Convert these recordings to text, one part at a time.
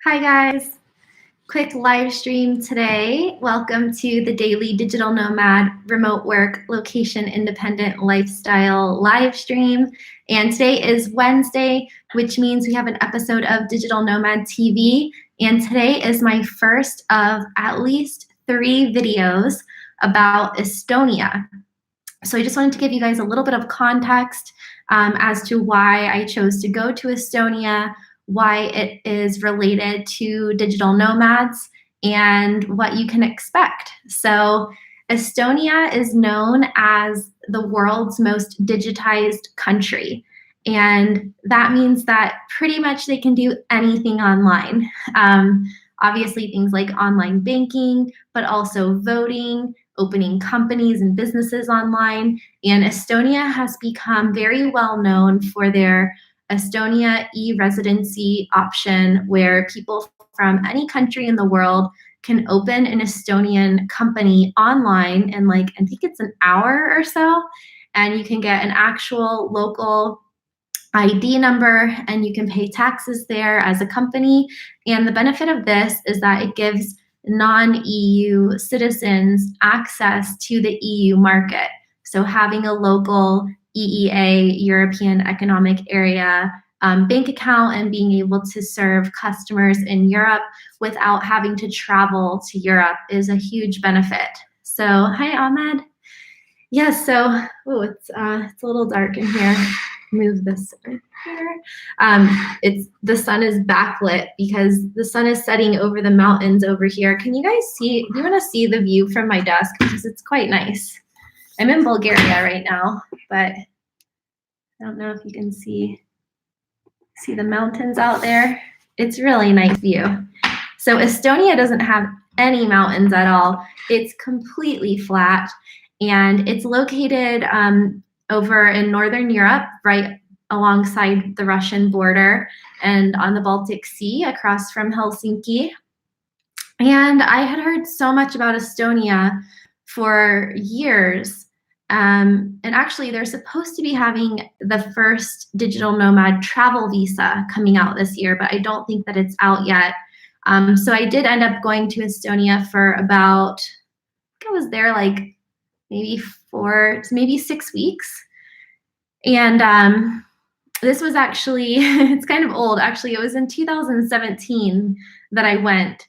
Hi guys, quick live stream today. Welcome to the Daily Digital Nomad Remote Work Location Independent Lifestyle live stream. And today is Wednesday, which means we have an episode of Digital Nomad TV. And today is my first of at least 3 videos about Estonia. So I just wanted to give you guys a little bit of context as to why I chose to go to Estonia, why it is related to digital nomads, and what you can expect. So Estonia is known as the world's most digitized country. And that means that pretty much they can do anything online. Obviously things like online banking, but also voting, opening companies and businesses online. And Estonia has become very well known for their Estonia e-residency option, where people from any country in the world can open an Estonian company online in I think it's an hour or so, and you can get an actual local ID number and you can pay taxes there as a company. And the benefit of this is that it gives non-EU citizens access to the EU market. So having a local EEA, European Economic Area, bank account and being able to serve customers in Europe without having to travel to Europe is a huge benefit. So, hi Ahmed. Yes, so it's a little dark in here. Move this over here. The sun is backlit because the sun is setting over the mountains over here. Can you guys see? Do you want to see the view from my desk? Because it's quite nice. I'm in Bulgaria right now, but I don't know if you can see the mountains out there. It's really nice view. So Estonia doesn't have any mountains at all. It's completely flat, and it's located over in Northern Europe, right alongside the Russian border and on the Baltic Sea across from Helsinki. And I had heard so much about Estonia for years. And actually, they're supposed to be having the first digital nomad travel visa coming out this year, but I don't think that it's out yet. So I did end up going to Estonia for about, I think I was there maybe 6 weeks. And this was actually, it's kind of old. Actually, it was in 2017 that I went.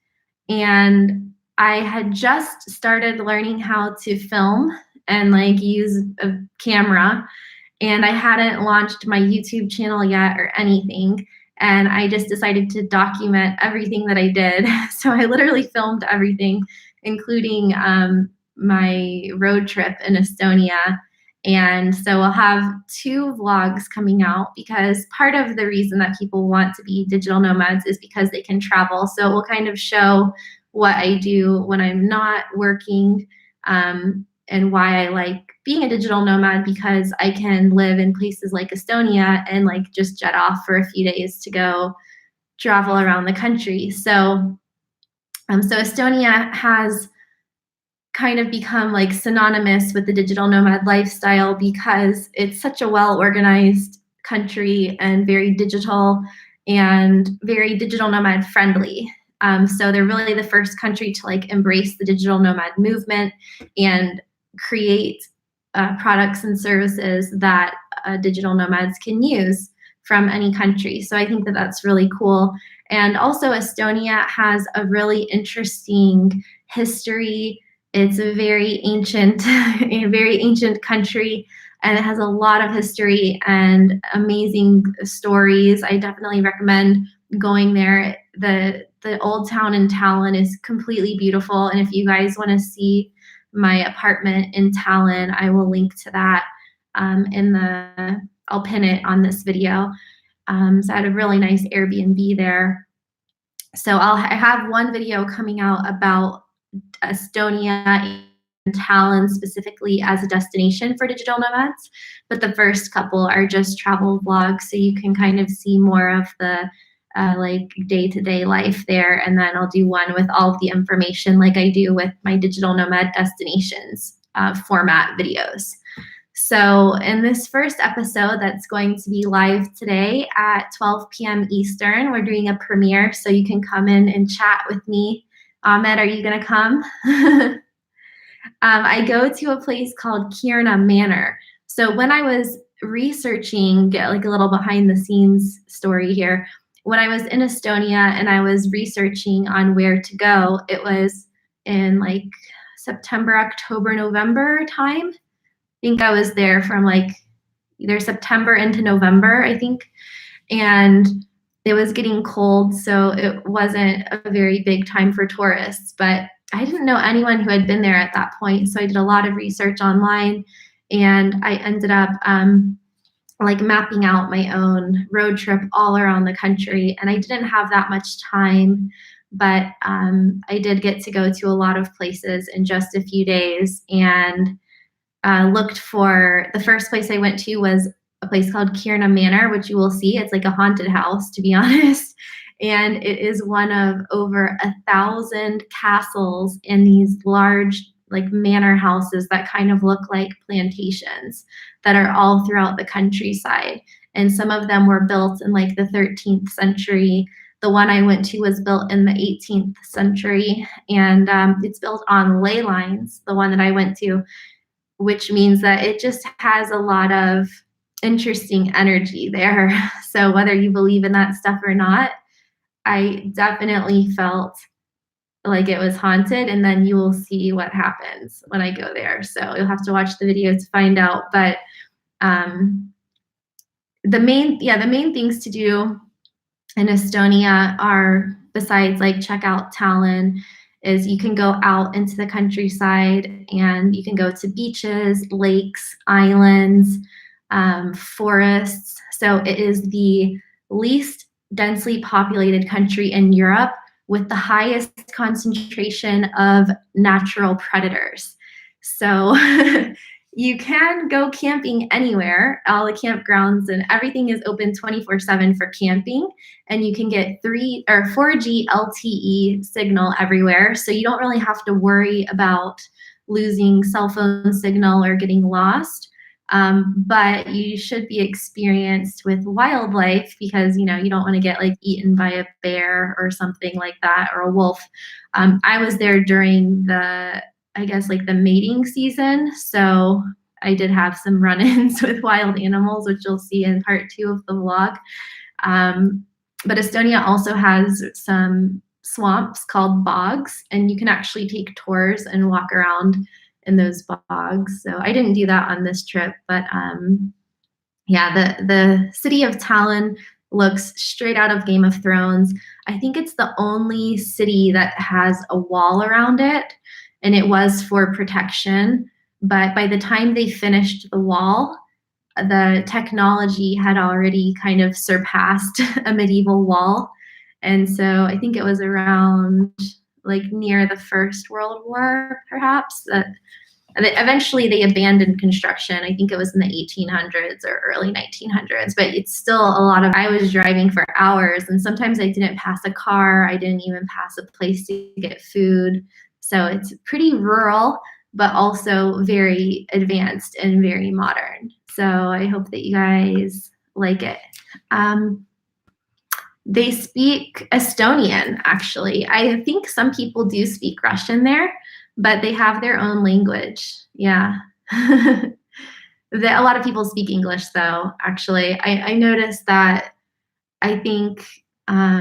And I had just started learning how to film and use a camera. And I hadn't launched my YouTube channel yet or anything. And I just decided to document everything that I did. So I literally filmed everything, including my road trip in Estonia. And so I'll have 2 vlogs coming out, because part of the reason that people want to be digital nomads is because they can travel. So it will kind of show what I do when I'm not working, and why I like being a digital nomad, because I can live in places like Estonia and just jet off for a few days to go travel around the country. So Estonia has kind of become synonymous with the digital nomad lifestyle because it's such a well-organized country and very digital and very digital nomad friendly. So they're really the first country to embrace the digital nomad movement and create products and services that digital nomads can use from any country. So I think that that's really cool. And also Estonia has a really interesting history. It's a very ancient country, and it has a lot of history and amazing stories. I definitely recommend going there. The old town in Tallinn is completely beautiful, and if you guys want to see my apartment in Tallinn, I will link to that I'll pin it on this video. So I had a really nice Airbnb there. So I have one video coming out about Estonia and Tallinn specifically as a destination for digital nomads, but the first couple are just travel vlogs, so you can kind of see more of the day-to-day life there. And then I'll do one with all of the information like I do with my digital nomad destinations format videos. So in this first episode that's going to be live today at 12 p.m. Eastern, we're doing a premiere, so you can come in and chat with me. Ahmed, are you gonna come? I go to a place called Kierna Manor. So when I was researching, get like a little behind the scenes story here, when I was in Estonia and I was researching on where to go, it was in like September, October, November time. I think I was there from like either September into November, I think. And it was getting cold, so it wasn't a very big time for tourists, but I didn't know anyone who had been there at that point. So I did a lot of research online, and I ended up like mapping out my own road trip all around the country. And I didn't have that much time, but I did get to go to a lot of places in just a few days, and looked for, the first place I went to was a place called Kierna Manor, which you will see. It's like a haunted house, to be honest. And it is one of over 1,000 castles in these large like manor houses that kind of look like plantations that are all throughout the countryside. And some of them were built in like the 13th century. The one I went to was built in the 18th century, and it's built on ley lines, the one that I went to, which means that it just has a lot of interesting energy there. So whether you believe in that stuff or not, I definitely felt like it was haunted, and then you will see what happens when I go there. So you'll have to watch the video to find out. But the main things to do in Estonia are, besides like check out Tallinn, is you can go out into the countryside and you can go to beaches, lakes, islands, forests. So it is the least densely populated country in Europe with the highest concentration of natural predators. So you can go camping anywhere. All the campgrounds and everything is open 24/7 for camping, and you can get 3 or 4G LTE signal everywhere. So you don't really have to worry about losing cell phone signal or getting lost. But you should be experienced with wildlife, because you don't want to get like eaten by a bear or something like that, or a wolf. I was there during the, I guess, like the mating season, so I did have some run-ins with wild animals, which you'll see in part 2 of the vlog. But Estonia also has some swamps called bogs, and you can actually take tours and walk around in those bogs. So I didn't do that on this trip, but yeah, the city of Tallinn looks straight out of Game of Thrones. I think it's the only city that has a wall around it, and it was for protection. But by the time they finished the wall, the technology had already kind of surpassed a medieval wall. And so I think it was around like near the First World War, perhaps, that eventually they abandoned construction. I think it was in the 1800s or early 1900s, but it's still a lot of, I was driving for hours, and sometimes I didn't pass a car. I didn't even pass a place to get food. So it's pretty rural, but also very advanced and very modern. So I hope that you guys like it. They speak Estonian, actually. I think some people do speak Russian there, but they have their own language. Yeah. A lot of people speak English, though, actually. I noticed that. I think, I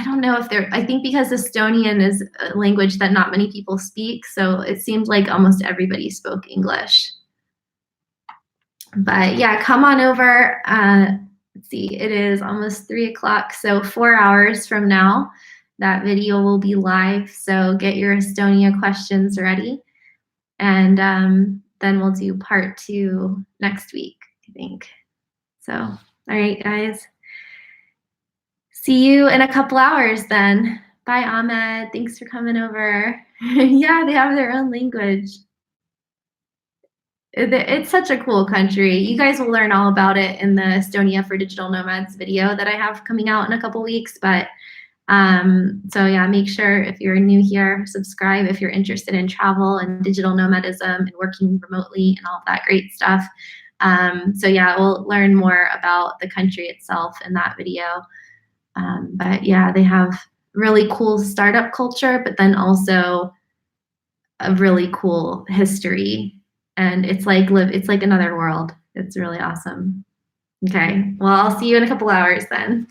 don't know if I think because Estonian is a language that not many people speak, so it seemed like almost everybody spoke English. But yeah, come on over. Let's see, it is almost 3 o'clock, so 4 hours from now, that video will be live. So get your Estonia questions ready, and then we'll do part 2 next week, I think. So, all right, guys. See you in a couple hours then. Bye, Ahmed. Thanks for coming over. Yeah, they have their own language. It's such a cool country. You guys will learn all about it in the Estonia for Digital Nomads video that I have coming out in a couple weeks. But So yeah, make sure if you're new here, subscribe if you're interested in travel and digital nomadism and working remotely and all of that great stuff. So yeah, we'll learn more about the country itself in that video. But yeah, they have really cool startup culture, but then also a really cool history. And it's like another world. It's really awesome. Okay, well, I'll see you in a couple hours then.